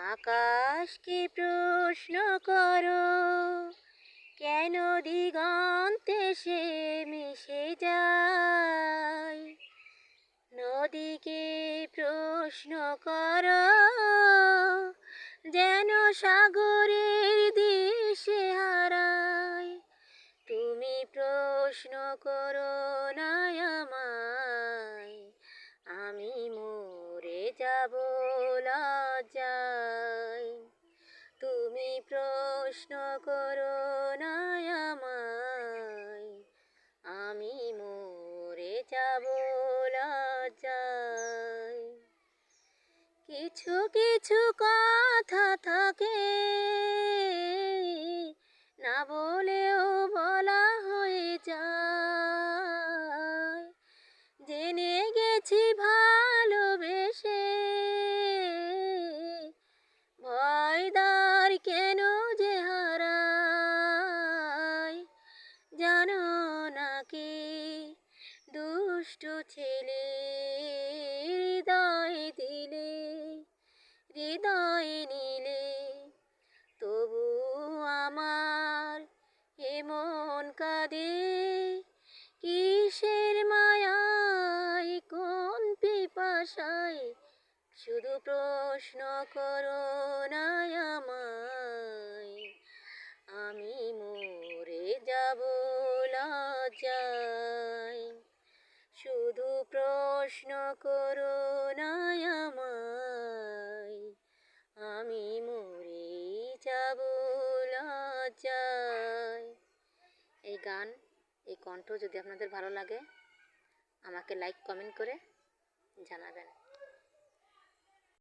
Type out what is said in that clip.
আকাশকে প্রশ্ন করো, কেন দিগন্তে সে মিশে যায়। নদীকে প্রশ্ন করো, যেন সাগরের দিশে হারায়। তুমি প্রশ্ন করো না আমায়, আমি মরে যাব লজ্জায়। তুমি প্রশ্ন করো না আমায়, আমি মরে যাব লজ্জায়। কিছু কিছু কথা থাকে না বলেও বলা হয়ে যায়। জেনে গেছি ভালোবেসে ভয়দার কেন যে হারায়। জানো নাকি দুষ্টু ছেলে হৃদয় দিলে, হৃদয় নিলে, তবু আমার এমন কাঁদে। কিসের মায়ায়, কোন পিপাসায়, শুধু প্রশ্ন করো না আমায়, আমি মরে যাব লজ্জায়। শুধু প্রশ্ন করো না আমায়, আমি মরে যাব লজ্জায়। এই গান, এই কণ্ঠ যদি আপনাদের ভালো লাগে আমাকে লাইক কমেন্ট করে জানাবেন।